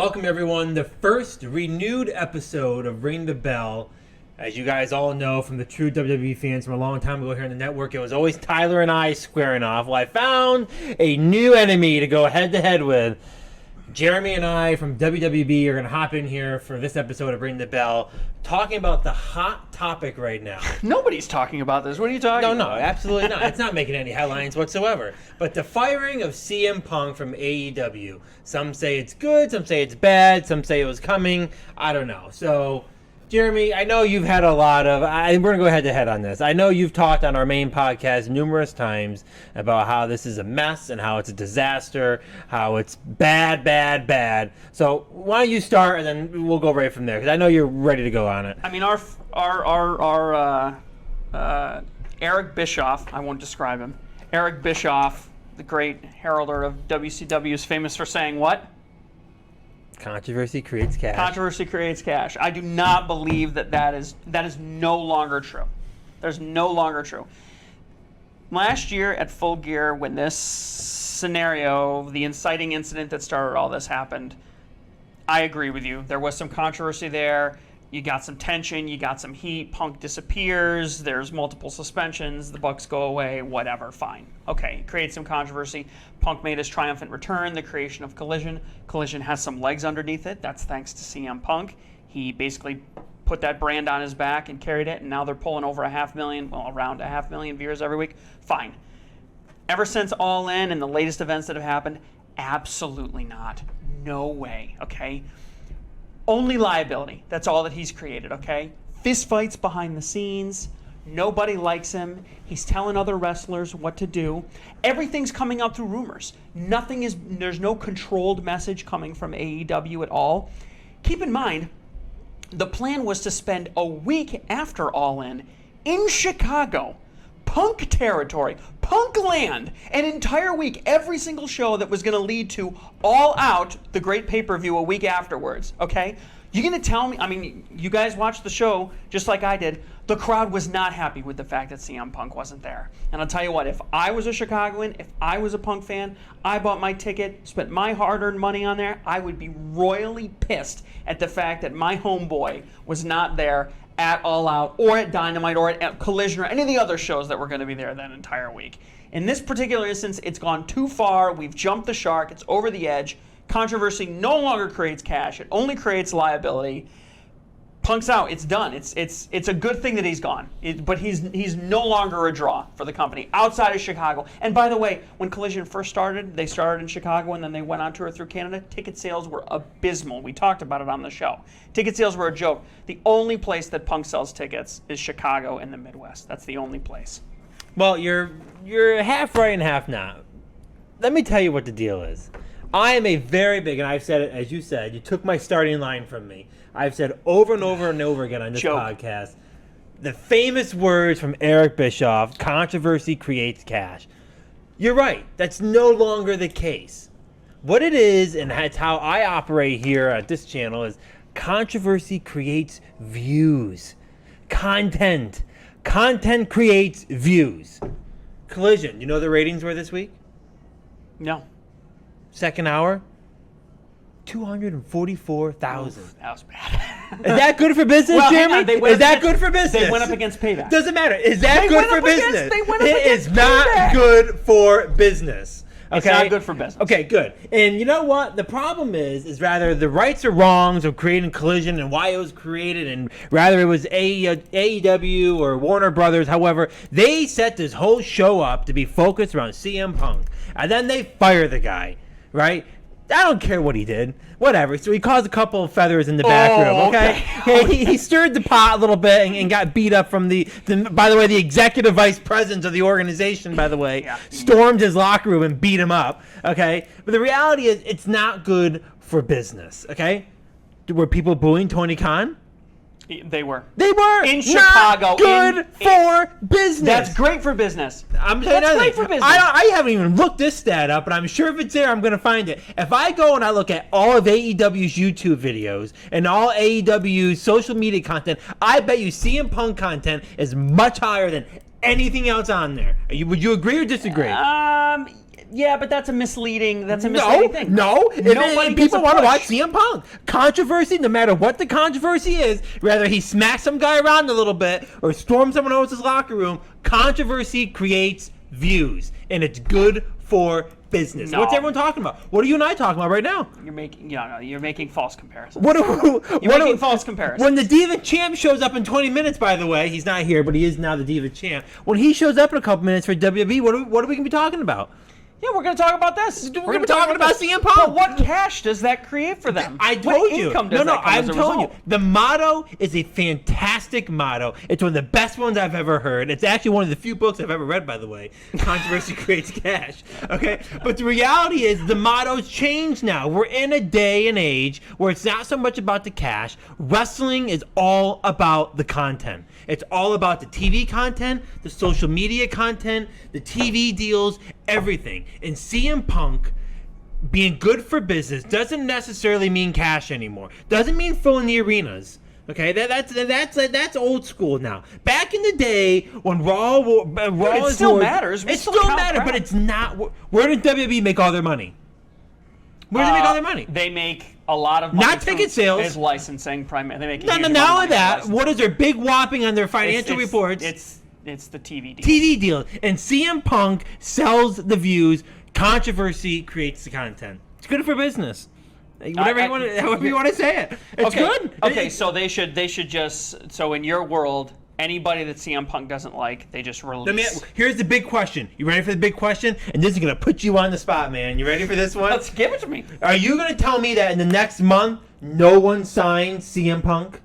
welcome everyone. The first renewed episode of Ring the Bell. As you guys all know from the true WWE fans from a long time ago here on the network, it was always Tyler and I squaring off. Well, I found a new enemy to go head-to-head with. Jeremy and I from WWB are going to hop in here for this episode of Ring the Bell, talking about the hot topic right now. Nobody's talking about this. What are you talking about? No, absolutely not. It's not making any headlines whatsoever. But the firing of CM Punk from AEW. Some say it's good, some say it's bad, some say it was coming. I don't know. So, Jeremy, I know you've had a lot of... we're going to go head-to-head on this. I know you've talked on our main podcast numerous times about how this is a mess and how it's a disaster, how it's bad. So why don't you start, and then we'll go right from there, because I know you're ready to go on it. I mean, our Eric Bischoff, I won't describe him. Eric Bischoff, the great heralder of WCW, is famous for saying what? Controversy creates cash. Controversy creates cash. I do not believe that is no longer true. There's no longer true. Last year at Full Gear, when this scenario, the inciting incident that started all this happened, I agree with you. There was some controversy there. You got some tension. You got some heat. Punk disappears. There's multiple suspensions. The Bucks go away. Whatever. Fine. Okay. Create some controversy. Punk made his triumphant return. The creation of Collision. Collision has some legs underneath it. That's thanks to CM Punk. He basically put that brand on his back and carried it, and now they're pulling over around 500,000 viewers every week. Fine. Ever since All In and the latest events that have happened, absolutely not. No way. Okay. Only liability. That's all that he's created, okay? Fist fights behind the scenes. Nobody likes him. He's telling other wrestlers what to do. Everything's coming out through rumors. There's no controlled message coming from AEW at all. Keep in mind, the plan was to spend a week after All In Chicago, Punk territory, Punk land, an entire week, every single show that was going to lead to All Out, the great pay-per-view, a week afterwards, okay? You're going to tell me, I mean, you guys watched the show just like I did. The crowd was not happy with the fact that CM Punk wasn't there. And I'll tell you what, if I was a Chicagoan, if I was a Punk fan, I bought my ticket, spent my hard-earned money on there, I would be royally pissed at the fact that my homeboy was not there at All Out, or at Dynamite, or at Collision, or any of the other shows that were going to be there that entire week. In this particular instance, it's gone too far. We've jumped the shark. It's over the edge. Controversy no longer creates cash. It only creates liability. Punk's out. It's done. It's a good thing that he's gone. But he's no longer a draw for the company outside of Chicago. And by the way, when Collision first started, they started in Chicago and then they went on tour through Canada. Ticket sales were abysmal. We talked about it on the show. Ticket sales were a joke. The only place that Punk sells tickets is Chicago in the Midwest. That's the only place. Well, you're half right and half not. Let me tell you what the deal is. I am a very big, and I've said it, as you said, you took my starting line from me. I've said over and over and over again on this podcast, the famous words from Eric Bischoff, controversy creates cash. You're right. That's no longer the case. What it is, and that's how I operate here at this channel, is controversy creates views. Content. Content creates views. Collision, you know the ratings were this week? No. Second hour, 244,000. That was bad. Is that good for business, well, Jeremy? Is that good for business? They went up against Payback. Doesn't matter. Is that good for business? It is not good for business. Okay? It's not good for business. Okay, good. And you know what? The problem is rather the rights or wrongs of creating Collision and why it was created, and rather it was AEW or Warner Brothers, however, they set this whole show up to be focused around CM Punk. And then they fire the guy, right? I don't care what he did. Whatever. So he caused a couple of feathers in the back room, okay? He stirred the pot a little bit and got beat up from by the way, the executive vice president of the organization, by the way, stormed his locker room and beat him up, okay? But the reality is it's not good for business, okay? Were people booing Tony Khan? They were. In Chicago. Not good for business. That's great for business. That's great for business. I haven't even looked this stat up, but I'm sure if it's there, I'm going to find it. If I go and I look at all of AEW's YouTube videos and all AEW's social media content, I bet you CM Punk content is much higher than anything else on there. Would you agree or disagree? Yeah, but that's a misleading. That's a misleading thing. No. Nobody If gets people a want to watch push. CM Punk, controversy, no matter what the controversy is, whether he smacks some guy around a little bit or storms someone else's locker room, controversy creates views, and it's good for business. No. What's everyone talking about? What are you and I talking about right now? You're making false comparisons. You're making false comparisons. When the Diva Champ shows up in 20 minutes, by the way, he's not here, but he is now the Diva Champ. When he shows up in a couple minutes for WWE, what are we going to be talking about? Yeah, we're going to talk about this. We're going to be talking about CM Punk. But what cash does that create for them? I What told you. income does that come I'm as a telling you. result? The motto is a fantastic motto. It's one of the best ones I've ever heard. It's actually one of the few books I've ever read, by the way. Controversy creates cash. Okay? But the reality is the motto's changed now. We're in a day and age where it's not so much about the cash. Wrestling is all about the content. It's all about the TV content, the social media content, the TV deals, everything. And CM Punk being good for business doesn't necessarily mean cash anymore. Doesn't mean filling the arenas. Okay, that's old school now. Back in the day when Raw it still matters. We It still still count matters, but crowd. it's not. Where did WWE make all their money? Where do they make all their money? They make a lot of money Not ticket sales. Is licensing primarily. They make a No, huge no, amount of not money only that. from What is their big whopping on their licensing. financial reports? It's the TV deal. TV deal. And CM Punk sells the views. Controversy creates the content. It's good for business. However you want to say it. It's good. Okay, so they should just, so in your world, anybody that CM Punk doesn't like, they just release. Here's the big question. You ready for the big question? And this is going to put you on the spot, man. You ready for this one? Let's give it to me. Are you going to tell me that in the next month, no one signed CM Punk?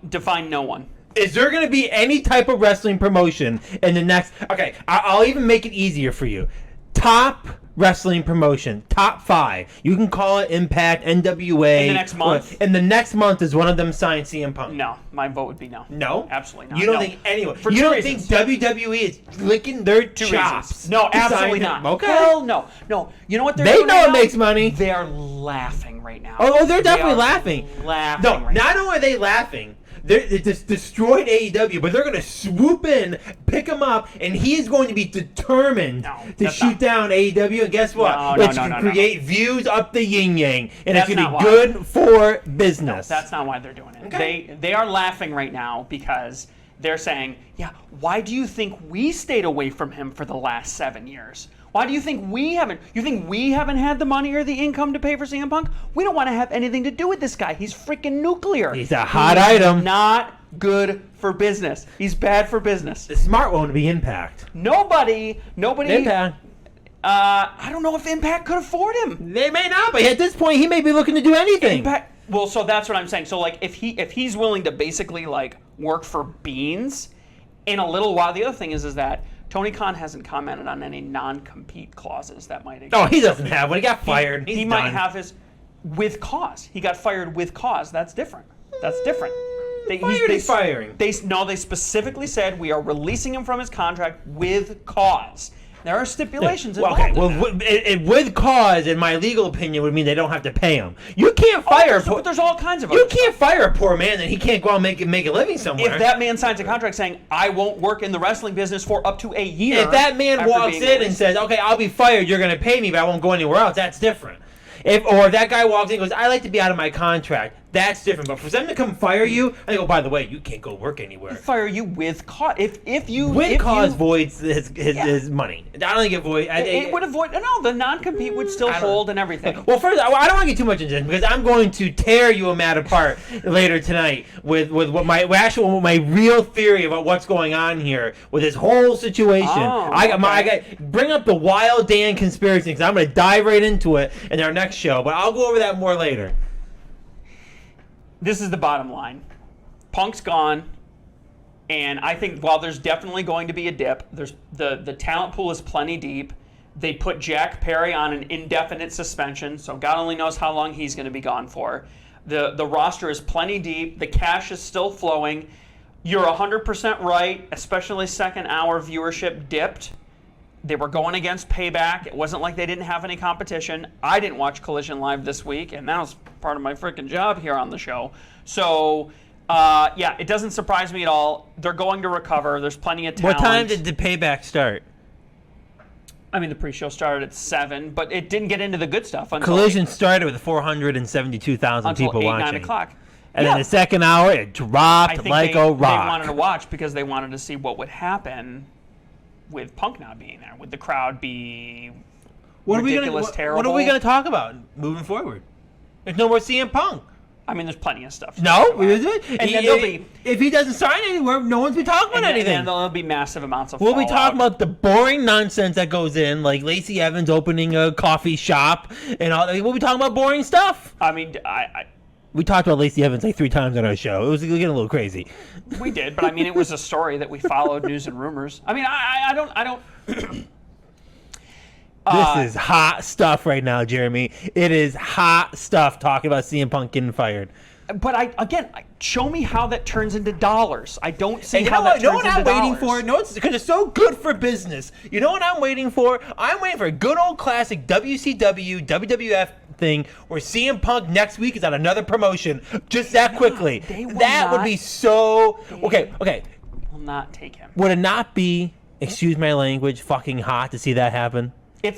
Define no one. Is there going to be any type of wrestling promotion in the next... Okay, I'll even make it easier for you. Top wrestling promotion. Top 5. You can call it Impact, NWA. In the next month? In the next month is one of them signed CM Punk. No, my vote would be no. No? Absolutely not. You don't No. think anyone... For you two don't reasons. think WWE is licking their Two chops? reasons. No, to absolutely sign not. him? Okay. Hell no. No. You know what they're They doing know right it now? makes money. They're laughing right now. Oh, they're They definitely are laughing. Laughing No, right not only are they laughing, they just destroyed AEW, but they're going to swoop in, pick him up, and he is going to be determined No, to that's shoot not- down AEW. And guess what? No, It's going to create views up the yin yang, and That's it's going not to be why. good for business. That's not why they're doing it. Okay. They are laughing right now because they're saying, yeah, why do you think we stayed away from him for the last 7 years? Why do you think we haven't? You think we haven't had the money or the income to pay for CM Punk? We don't want to have anything to do with this guy. He's freaking nuclear. He's a hot item. Not good for business. He's bad for business. The smart one would be Impact. Nobody. Impact. I don't know if Impact could afford him. They may not, but at this point, he may be looking to do anything. Impact. Well, so that's what I'm saying. So like, if he's willing to basically like work for beans in a little while. The other thing is that Tony Khan hasn't commented on any non-compete clauses that might exist. Oh, he doesn't have one. He got fired. He might have his with cause. He got fired with cause. That's different. That's different. Firing. They specifically said we are releasing him from his contract with cause. There are stipulations involved. Okay, well, with cause, in my legal opinion, would mean they don't have to pay him. You can't fire. But there's all kinds of. You other can't fire a poor man and he can't go out and make a living somewhere. If that man signs a contract saying, I won't work in the wrestling business for up to a year. If that man after walks being in and released- says, okay, I'll be fired, you're going to pay me, but I won't go anywhere else, that's different. Or if that guy walks in and goes, I like to be out of my contract, that's different. But for them to come fire you, I go, by the way, you can't go work anywhere. fire you with cause. If you Voids his money. I don't think it voids. it would avoid. No, the non-compete would still hold and everything. Well, first, I don't want to get too much into this because I'm going to tear you and Matt apart later tonight with what my real theory about what's going on here with this whole situation. Oh, I got bring up the Wild Dan conspiracy because I'm going to dive right into it in our next show, but I'll go over that more later. This is the bottom line. Punk's gone, and I think while there's definitely going to be a dip, there's the talent pool is plenty deep. They put Jack Perry on an indefinite suspension, so God only knows how long he's going to be gone for. The roster is plenty deep. The cash is still flowing. You're 100% right, especially second hour viewership dipped. They were going against Payback. It wasn't like they didn't have any competition. I didn't watch Collision Live this week, and that was part of my freaking job here on the show. So, yeah, it doesn't surprise me at all. They're going to recover. There's plenty of talent. What time did the Payback start? I mean, the pre-show started at 7, but it didn't get into the good stuff until Collision started with 472,000 until people 8, watching. 9 o'clock. And Yeah. then the second hour, it dropped I think like they a rock. wanted to watch because they wanted to see what would happen with Punk not being there. Would the crowd be ridiculous, terrible? What are we going to talk about moving forward? There's no more CM Punk. I mean, there's plenty of stuff. to No, talk about. is it? And then there'll be if he doesn't sign anywhere, no one's be talking about and anything. then there'll be massive amounts of We'll be fallout. talking about the boring nonsense that goes in, like Lacey Evans opening a coffee shop and all that. We'll be talking about boring stuff. I mean, We talked about Lacey Evans like 3 times on our show. It was getting a little crazy. we did, but I mean, it was a story that we followed, news and rumors. I mean, I don't. This is hot stuff right now, Jeremy. It is hot stuff talking about CM Punk getting fired. But show me how that turns into dollars. I don't see And you how know that what? turns You know what into I'm waiting dollars. for? No, it's because it's so good for business. You know what I'm waiting for? I'm waiting for a good old classic WCW, WWF thing where CM Punk next week is on another promotion just that quickly. they will That would not- be so. Okay. Will not take him. Would it not be, excuse my language, fucking hot to see that happen? If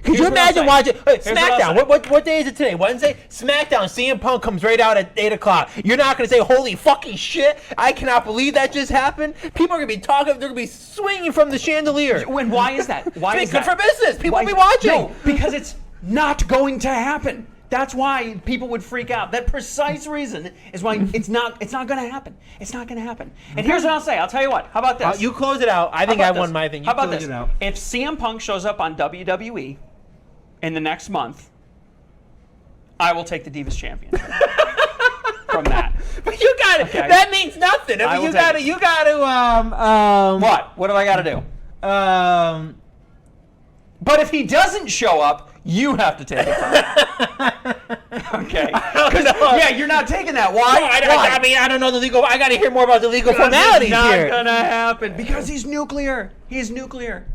Could Here's you what I'll imagine say. watching Here's what I'll SmackDown? say. What day is it today? Wednesday? SmackDown. CM Punk comes right out at 8 o'clock. You're not going to say, holy fucking shit, I cannot believe that just happened. People are going to be talking, they're going to be swinging from the chandelier. why is that? Why It's is good that? for business. People Why will be is- watching. No, because it's not going to happen. That's why people would freak out. That precise reason is why it's not going to happen. It's not going to happen. And here's what I'll say. I'll tell you what. How about this? You close it out. I think How I about won this? my thing. You How about close this? it out. If CM Punk shows up on WWE in the next month, I will take the Divas Championship from that. But you got it. Okay. That means nothing. I I mean, will you take got to. it. You got to. What? What do I got to do? But if he doesn't show up, you have to take it from him. Okay. Yeah, you're not taking that. Why? I mean, I don't know the legal. I got to hear more about the legal formalities It's not here. gonna happen because he's nuclear. He's nuclear.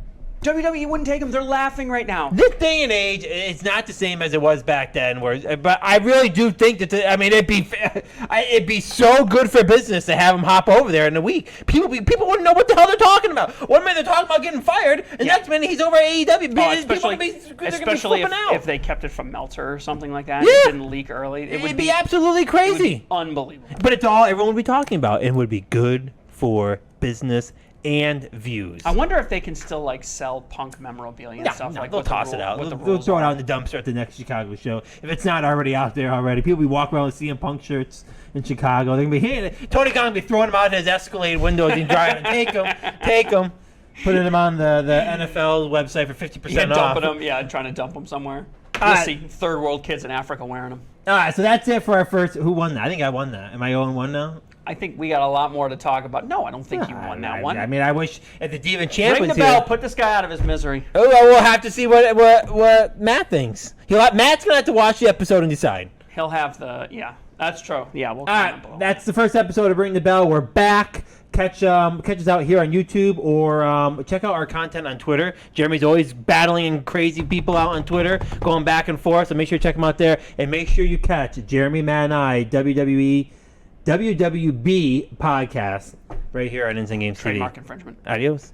WWE wouldn't take him. They're laughing right now. This day and age, it's not the same as it was back then. But I really do think that. It'd be so good for business to have him hop over there in a week. People wouldn't know what the hell they're talking about. One minute they're talking about getting fired, and Yeah. next minute he's over at AEW. Especially Especially if they kept it from Meltzer or something like that. Yeah. It didn't leak early. It It'd would be absolutely crazy. unbelievable. But it's all everyone would be talking about, and would be good for business and views. I wonder if they can still sell Punk memorabilia and stuff like they'll what the toss it rule- out. what the They'll rules throw it are. out in the dumpster at the next Chicago show. If it's not already out there already, people be walking around with CM Punk shirts in Chicago. They're gonna be hitting it. Tony Khan be throwing them out his Escalade windows and driving. Take them, putting them on the NFL website for 50% off. Dumping them. Yeah, trying to dump them somewhere. All You'll right. see third world kids in Africa wearing them. All right, so that's it for our first. Who won that? I think I won that. Am I 0-1 now? I think we got a lot more to talk about. No, I don't think you won that one. I mean, I wish if the Demon Champ Ring was the bell. here. Put this guy out of his misery. Oh, well, we'll have to see what Matt thinks. Matt's gonna have to watch the episode and decide. He'll have the That's true. Yeah, we'll All comment right, below. that's the first episode of Ring the Bell. We're back. Catch us out here on YouTube or check out our content on Twitter. Jeremy's always battling crazy people out on Twitter, going back and forth. So make sure you check him out there, and make sure you catch Jeremy, Matt, and I WWB podcast right here on Insane Game City. Trademark infringement. Adios.